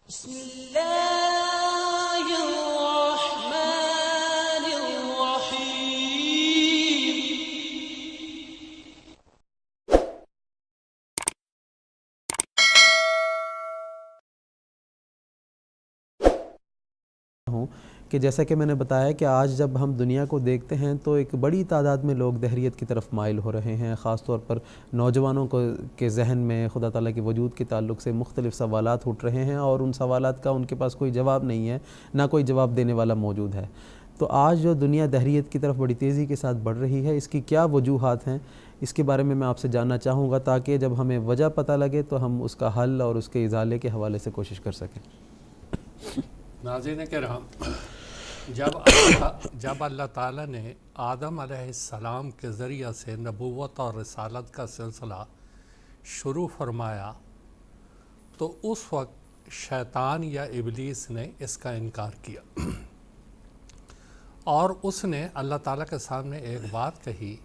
بسم الله الرحمن الرحيم. ہوں کہ جیسا کہ میں نے بتایا کہ آج جب ہم دنیا کو دیکھتے ہیں تو ایک بڑی تعداد میں لوگ دہریت کی طرف مائل ہو رہے ہیں، خاص طور پر نوجوانوں کے ذہن میں خدا تعالیٰ کے وجود کے تعلق سے مختلف سوالات اٹھ رہے ہیں، اور ان سوالات کا ان کے پاس کوئی جواب نہیں ہے، نہ کوئی جواب دینے والا موجود ہے۔ تو آج جو دنیا دہریت کی طرف بڑی تیزی کے ساتھ بڑھ رہی ہے، اس کی کیا وجوہات ہیں، اس کے بارے میں آپ سے جاننا چاہوں گا، تاکہ جب ہمیں وجہ پتہ لگے تو ہم اس کا حل اور اس کے ازالے کے حوالے سے کوشش کر سکیں۔ ناظرین کرام، جب اللہ تعالیٰ نے آدم علیہ السلام کے ذریعہ سے نبوت اور رسالت کا سلسلہ شروع فرمایا تو اس وقت شیطان یا ابلیس نے اس کا انکار کیا، اور اس نے اللہ تعالیٰ کے سامنے ایک بات کہی،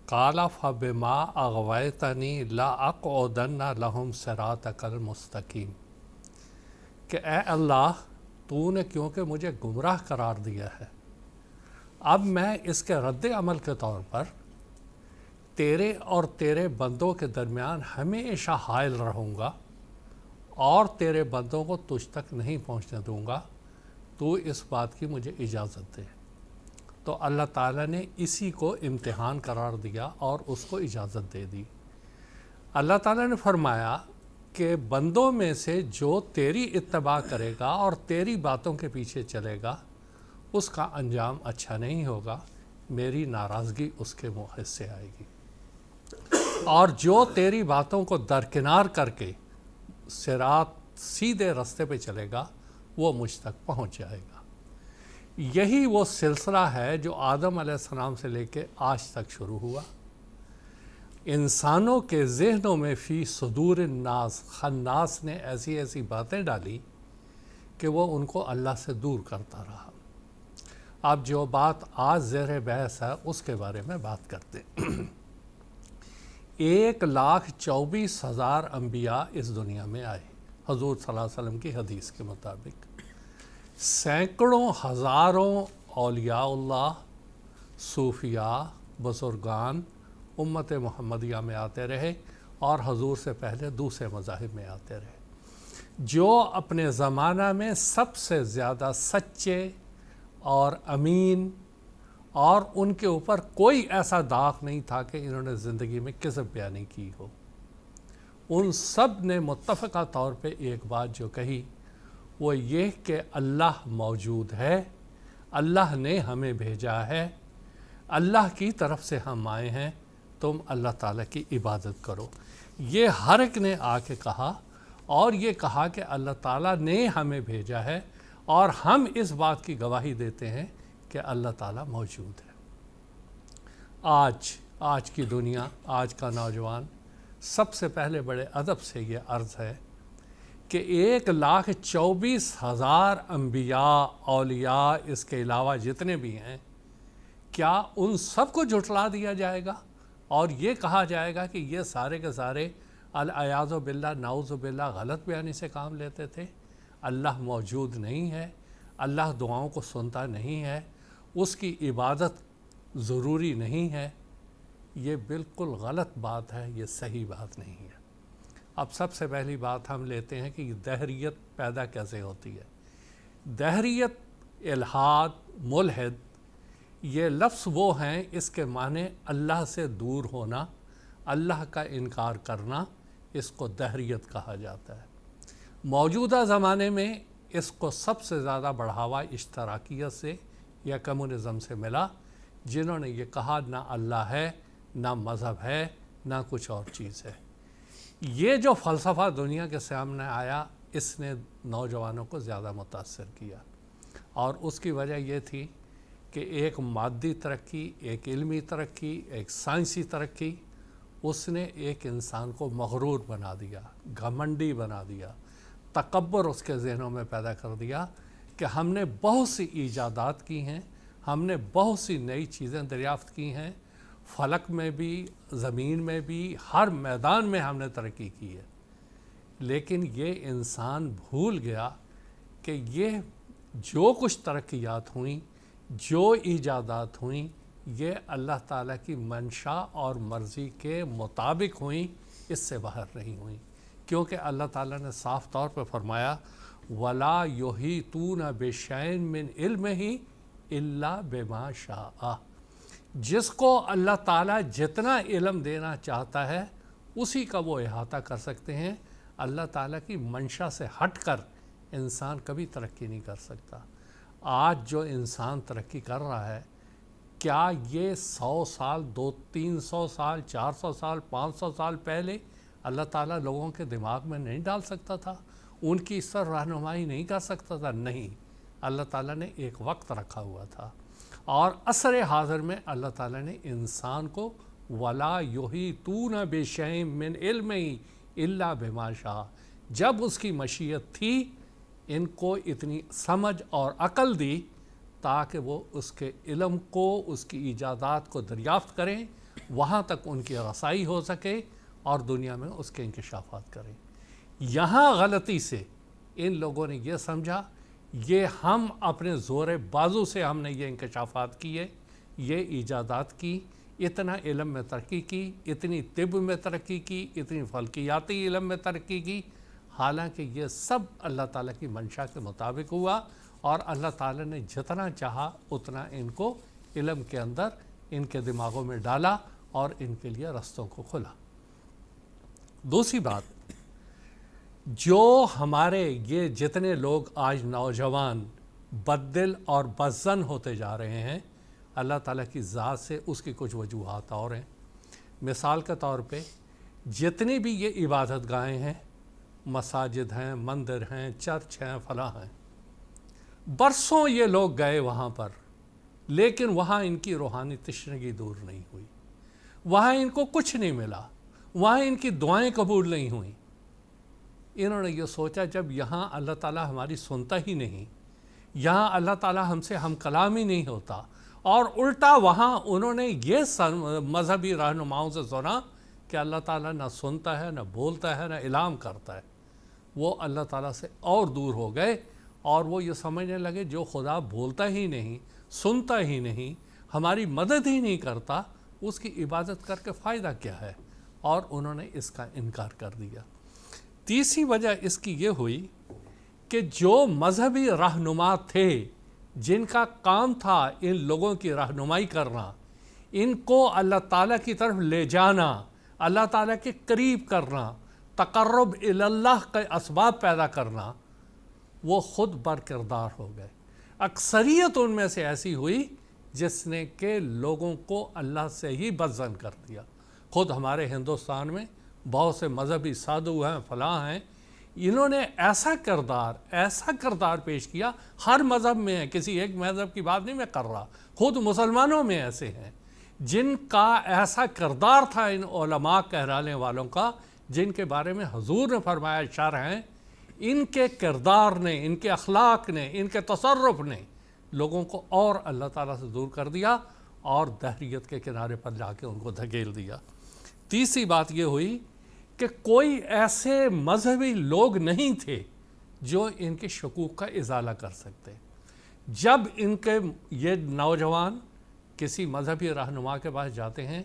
قَالَ فَبِمَا أَغْوَيْتَنِي لَأَقْعُدَنَّ لَهُمْ صِرَاطَكَ الْمُسْتَقِيمَ، کہ اے اللہ، تو نے کیونکہ مجھے گمراہ قرار دیا ہے، اب میں اس کے رد عمل کے طور پر تیرے اور تیرے بندوں کے درمیان ہمیشہ حائل رہوں گا، اور تیرے بندوں کو تجھ تک نہیں پہنچنے دوں گا، تو اس بات کی مجھے اجازت دے۔ تو اللہ تعالیٰ نے اسی کو امتحان قرار دیا اور اس کو اجازت دے دی۔ اللہ تعالیٰ نے فرمایا کہ بندوں میں سے جو تیری اتباع کرے گا اور تیری باتوں کے پیچھے چلے گا، اس کا انجام اچھا نہیں ہوگا، میری ناراضگی اس کے منہ سے آئے گی، اور جو تیری باتوں کو درکنار کر کے صراط سیدھے راستے پہ چلے گا، وہ مجھ تک پہنچ جائے گا۔ یہی وہ سلسلہ ہے جو آدم علیہ السلام سے لے کے آج تک شروع ہوا۔ انسانوں کے ذہنوں میں فی صدور الناس، خناس نے ایسی ایسی باتیں ڈالی کہ وہ ان کو اللہ سے دور کرتا رہا۔ اب جو بات آج زیر بحث ہے اس کے بارے میں بات کرتے ہیں۔ 1,24,000 انبیاء اس دنیا میں آئے، حضور صلی اللہ علیہ وسلم کی حدیث کے مطابق۔ سینکڑوں ہزاروں اولیاء اللہ، صوفیاء، بزرگان امت محمدیہ میں آتے رہے، اور حضور سے پہلے دوسرے مذاہب میں آتے رہے۔ جو اپنے زمانہ میں سب سے زیادہ سچے اور امین، اور ان کے اوپر کوئی ایسا داغ نہیں تھا کہ انہوں نے زندگی میں کذب بیانی کی ہو، ان سب نے متفقہ طور پہ ایک بات جو کہی وہ یہ کہ اللہ موجود ہے، اللہ نے ہمیں بھیجا ہے، اللہ کی طرف سے ہم آئے ہیں، تم اللہ تعالیٰ کی عبادت کرو۔ یہ ہر ایک نے آ کے کہا، اور یہ کہا کہ اللہ تعالیٰ نے ہمیں بھیجا ہے، اور ہم اس بات کی گواہی دیتے ہیں کہ اللہ تعالیٰ موجود ہے۔ آج کی دنیا، آج کا نوجوان سب سے پہلے بڑے ادب سے یہ عرض ہے کہ 1,24,000 انبیاء، اولیاء، اس کے علاوہ جتنے بھی ہیں، کیا ان سب کو جھٹلا دیا جائے گا اور یہ کہا جائے گا کہ یہ سارے کے سارے العیاذ باللہ، نعوذ باللہ، غلط بیانی سے کام لیتے تھے؟ اللہ موجود نہیں ہے، اللہ دعاؤں کو سنتا نہیں ہے، اس کی عبادت ضروری نہیں ہے؟ یہ بالکل غلط بات ہے، یہ صحیح بات نہیں ہے۔ اب سب سے پہلی بات ہم لیتے ہیں کہ دہریت پیدا کیسے ہوتی ہے۔ دہریت، الحاد، ملحد، یہ لفظ وہ ہیں، اس کے معنی اللہ سے دور ہونا، اللہ کا انکار کرنا، اس کو دہریت کہا جاتا ہے۔ موجودہ زمانے میں اس کو سب سے زیادہ بڑھاوا اشتراکیت سے یا کمیونزم سے ملا، جنہوں نے یہ کہا نہ اللہ ہے، نہ مذہب ہے، نہ کچھ اور چیز ہے۔ یہ جو فلسفہ دنیا کے سامنے آیا، اس نے نوجوانوں کو زیادہ متاثر کیا، اور اس کی وجہ یہ تھی کہ ایک مادی ترقی، ایک علمی ترقی، ایک سائنسی ترقی، اس نے ایک انسان کو مغرور بنا دیا، گھمنڈی بنا دیا، تکبر اس کے ذہنوں میں پیدا کر دیا کہ ہم نے بہت سی ایجادات کی ہیں، ہم نے بہت سی نئی چیزیں دریافت کی ہیں، فلک میں بھی، زمین میں بھی، ہر میدان میں ہم نے ترقی کی ہے۔ لیکن یہ انسان بھول گیا کہ یہ جو کچھ ترقیات ہوئیں، جو ایجادات ہوئیں، یہ اللہ تعالیٰ کی منشا اور مرضی کے مطابق ہوئیں، اس سے باہر نہیں ہوئیں، کیونکہ اللہ تعالیٰ نے صاف طور پہ فرمایا وَلَا يُحِيطُونَ بِشَيْءٍ مِّنْ عِلْمِهِ إِلَّا بِمَا شَاءَ۔ جس کو اللہ تعالیٰ جتنا علم دینا چاہتا ہے اسی کا وہ احاطہ کر سکتے ہیں۔ اللہ تعالیٰ کی منشا سے ہٹ کر انسان کبھی ترقی نہیں کر سکتا۔ آج جو انسان ترقی کر رہا ہے، کیا یہ 100 سال 300 سال 400 سال 500 سال پہلے اللہ تعالیٰ لوگوں کے دماغ میں نہیں ڈال سکتا تھا؟ ان کی اس طرح رہنمائی نہیں کر سکتا تھا؟ نہیں، اللہ تعالیٰ نے ایک وقت رکھا ہوا تھا، اور عصر حاضر میں اللہ تعالیٰ نے انسان کو وَلَا يُحِيطُونَ بِشَيْءٍ مِّنْ عِلْمِهِ إِلَّا بِمَا شَاءَ، جب اس کی مشیت تھی ان کو اتنی سمجھ اور عقل دی تاکہ وہ اس کے علم کو، اس کی ایجادات کو دریافت کریں، وہاں تک ان کی رسائی ہو سکے اور دنیا میں اس کے انکشافات کریں۔ یہاں غلطی سے ان لوگوں نے یہ سمجھا یہ ہم اپنے زور بازو سے ہم نے یہ انکشافات کیے، یہ ایجادات کی، اتنا علم میں ترقی کی، اتنی طب میں ترقی کی، اتنی فلکیاتی علم میں ترقی کی، حالانکہ یہ سب اللہ تعالیٰ کی منشا کے مطابق ہوا، اور اللہ تعالیٰ نے جتنا چاہا اتنا ان کو علم کے اندر ان کے دماغوں میں ڈالا اور ان کے لیے رستوں کو کھلا۔ دوسری بات، جو ہمارے یہ جتنے لوگ آج نوجوان بددل اور بدظن ہوتے جا رہے ہیں، اللہ تعالیٰ کی ذات سے اس کی کچھ وجوہات اور ہیں۔ مثال کے طور پہ جتنی بھی یہ عبادت گاہیں ہیں، مساجد ہیں، مندر ہیں، چرچ ہیں، فلاں ہیں، برسوں یہ لوگ گئے وہاں پر، لیکن وہاں ان کی روحانی تشنگی دور نہیں ہوئی، وہاں ان کو کچھ نہیں ملا، وہاں ان کی دعائیں قبول نہیں ہوئیں۔ انہوں نے یہ سوچا جب یہاں اللہ تعالیٰ ہماری سنتا ہی نہیں، یہاں اللہ تعالیٰ ہم سے ہم کلام ہی نہیں ہوتا، اور الٹا وہاں انہوں نے یہ مذہبی رہنماؤں سے سنا کہ اللہ تعالیٰ نہ سنتا ہے، نہ بولتا ہے، نہ اعلام کرتا ہے، وہ اللہ تعالیٰ سے اور دور ہو گئے، اور وہ یہ سمجھنے لگے جو خدا بولتا ہی نہیں، سنتا ہی نہیں، ہماری مدد ہی نہیں کرتا، اس کی عبادت کر کے فائدہ کیا ہے، اور انہوں نے اس کا انکار کر دیا۔ تیسری وجہ اس کی یہ ہوئی کہ جو مذہبی رہنما تھے، جن کا کام تھا ان لوگوں کی رہنمائی کرنا، ان کو اللہ تعالیٰ کی طرف لے جانا، اللہ تعالیٰ کے قریب کرنا، تقرب اللہ کے اسباب پیدا کرنا، وہ خود برکردار ہو گئے۔ اکثریت ان میں سے ایسی ہوئی جس نے کہ لوگوں کو اللہ سے ہی بدظن کر دیا۔ خود ہمارے ہندوستان میں بہت سے مذہبی سادھو ہیں، فلاں ہیں، انہوں نے ایسا کردار پیش کیا، ہر مذہب میں ہے، کسی ایک مذہب کی بات نہیں میں کر رہا، خود مسلمانوں میں ایسے ہیں جن کا ایسا کردار تھا ان علماء کہلانے والوں کا، جن کے بارے میں حضور نے فرمایا شرح ہیں، ان کے کردار نے، ان کے اخلاق نے، ان کے تصرف نے لوگوں کو اور اللہ تعالیٰ سے دور کر دیا اور دہریت کے کنارے پر جا کے ان کو دھکیل دیا۔ تیسری بات یہ ہوئی کہ کوئی ایسے مذہبی لوگ نہیں تھے جو ان کے شکوک کا ازالہ کر سکتے۔ جب ان کے یہ نوجوان کسی مذہبی رہنما کے پاس جاتے ہیں،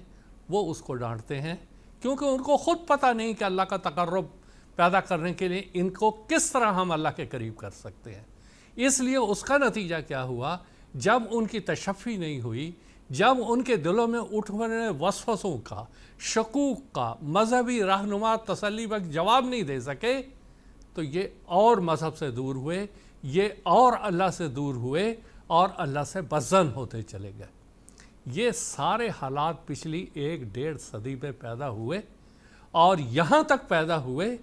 وہ اس کو ڈانٹتے ہیں، کیونکہ ان کو خود پتہ نہیں کہ اللہ کا تقرب پیدا کرنے کے لیے ان کو کس طرح ہم اللہ کے قریب کر سکتے ہیں۔ اس لیے اس کا نتیجہ کیا ہوا، جب ان کی تشفی نہیں ہوئی، جب ان کے دلوں میں اٹھنے وسوسوں کا، شکوک کا مذہبی رہنما تسلی بخش جواب نہیں دے سکے، تو یہ اور مذہب سے دور ہوئے، یہ اور اللہ سے دور ہوئے، اور اللہ سے بدظن ہوتے چلے گئے۔ یہ سارے حالات پچھلی 1-1.5 صدی میں پیدا ہوئے، اور یہاں تک پیدا ہوئے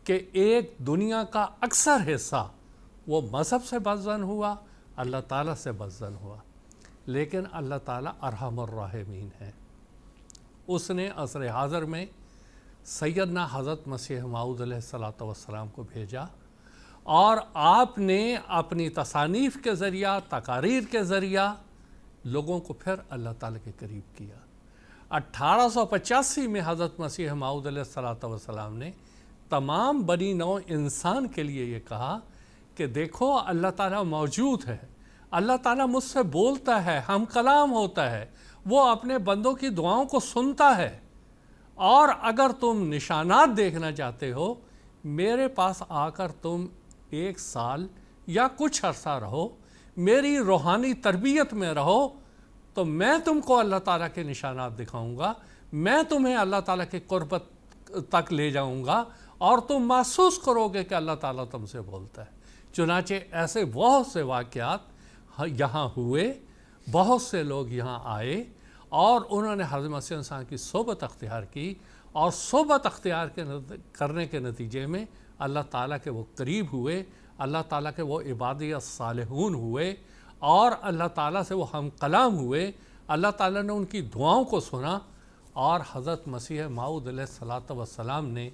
کہ ایک دنیا کا اکثر حصہ وہ مذہب سے بدظن ہوا، اللہ تعالیٰ سے بدظن ہوا۔ لیکن اللہ تعالیٰ ارحم الراحمین ہے، اس نے عصر حاضر میں سیدنا حضرت مسیح موعود علیہ السلام کو بھیجا، اور آپ نے اپنی تصانیف کے ذریعہ، تقاریر کے ذریعہ لوگوں کو پھر اللہ تعالیٰ کے قریب کیا۔ 1885 میں حضرت مسیح موعود علیہ السلام نے تمام بنی نوع انسان کے لیے یہ کہا کہ دیکھو اللہ تعالیٰ موجود ہے، اللہ تعالیٰ مجھ سے بولتا ہے، ہم کلام ہوتا ہے، وہ اپنے بندوں کی دعاؤں کو سنتا ہے، اور اگر تم نشانات دیکھنا چاہتے ہو میرے پاس آ کر تم 1 سال یا کچھ عرصہ رہو، میری روحانی تربیت میں رہو، تو میں تم کو اللہ تعالیٰ کے نشانات دکھاؤں گا، میں تمہیں اللہ تعالیٰ کے قربت تک لے جاؤں گا، اور تم محسوس کرو گے کہ اللہ تعالیٰ تم سے بولتا ہے۔ چنانچہ ایسے بہت سے واقعات یہاں ہوئے، بہت سے لوگ یہاں آئے اور انہوں نے حضرت مسیح علیہ السلام کی صحبت اختیار کی، اور صحبت اختیار کرنے کے نتیجے میں اللہ تعالیٰ کے وہ قریب ہوئے، اللہ تعالیٰ کے وہ عبادی الصالحون ہوئے، اور اللہ تعالیٰ سے وہ ہم کلام ہوئے، اللہ تعالیٰ نے ان کی دعاؤں کو سنا، اور حضرت مسیح موعود علیہ الصلاۃ والسلام نے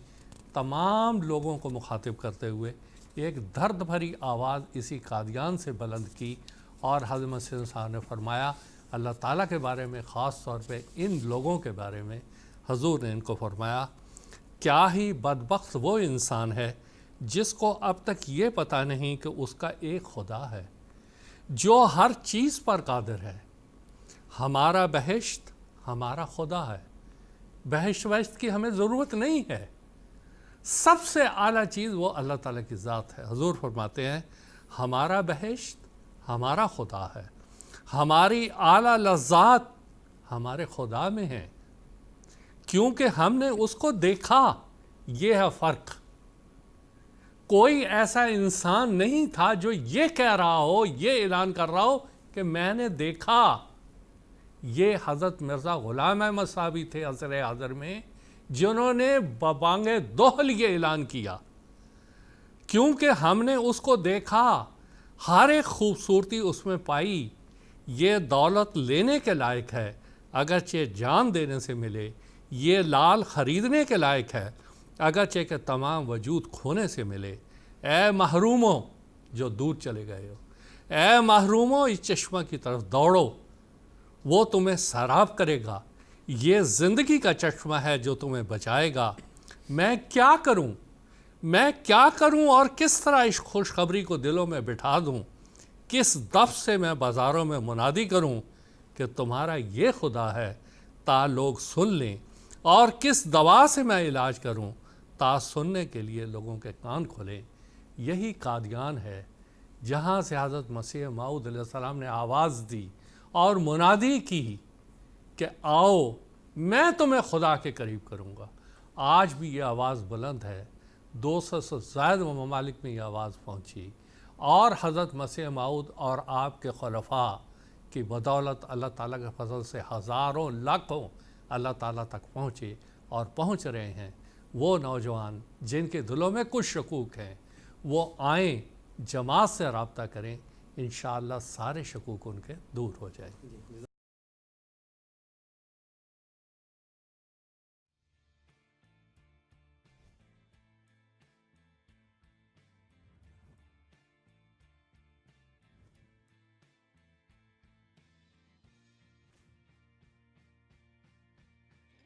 تمام لوگوں کو مخاطب کرتے ہوئے ایک درد بھری آواز اسی قادیان سے بلند کی، اور حضرت مسیح صاحب نے فرمایا اللہ تعالیٰ کے بارے میں، خاص طور پہ ان لوگوں کے بارے میں حضور نے ان کو فرمایا، کیا ہی بدبخت وہ انسان ہے جس کو اب تک یہ پتہ نہیں کہ اس کا ایک خدا ہے جو ہر چیز پر قادر ہے۔ ہمارا بہشت ہمارا خدا ہے، بہشت کی ہمیں ضرورت نہیں ہے، سب سے اعلیٰ چیز وہ اللہ تعالیٰ کی ذات ہے۔ حضور فرماتے ہیں ہمارا بہشت ہمارا خدا ہے، ہماری اعلیٰ لذات ہمارے خدا میں ہیں، کیونکہ ہم نے اس کو دیکھا۔ یہ ہے فرق۔ کوئی ایسا انسان نہیں تھا جو یہ کہہ رہا ہو، یہ اعلان کر رہا ہو کہ میں نے دیکھا۔ یہ حضرت مرزا غلام احمد صاحب ہی تھے عصر حاضر میں جنہوں نے ببانگ دوحل یہ اعلان کیا، کیونکہ ہم نے اس کو دیکھا، ہر ایک خوبصورتی اس میں پائی۔ یہ دولت لینے کے لائق ہے اگرچہ جان دینے سے ملے، یہ لال خریدنے کے لائق ہے اگرچہ کہ تمام وجود کھونے سے ملے۔ اے محروموں جو دور چلے گئے ہو، اے محروموں اس چشمہ کی طرف دوڑو، وہ تمہیں سیراب کرے گا، یہ زندگی کا چشمہ ہے جو تمہیں بچائے گا۔ میں کیا کروں اور کس طرح اس خوشخبری کو دلوں میں بٹھا دوں، کس دف سے میں بازاروں میں منادی کروں کہ تمہارا یہ خدا ہے تا لوگ سن لیں، اور کس دوا سے میں علاج کروں تا سننے کے لیے لوگوں کے کان کھلیں۔ یہی قادیان ہے جہاں سے حضرت مسیح موعود علیہ السلام نے آواز دی اور منادی کی کہ آؤ میں تمہیں خدا کے قریب کروں گا۔ آج بھی یہ آواز بلند ہے، 200 سے زائد ممالک میں یہ آواز پہنچی، اور حضرت مسیح موعود اور آپ کے خلفاء کی بدولت اللہ تعالیٰ کے فضل سے ہزاروں لاکھوں اللہ تعالیٰ تک پہنچے اور پہنچ رہے ہیں۔ وہ نوجوان جن کے دلوں میں کچھ شکوک ہیں وہ آئیں، جماعت سے رابطہ کریں، انشاءاللہ سارے شکوک ان کے دور ہو جائیں۔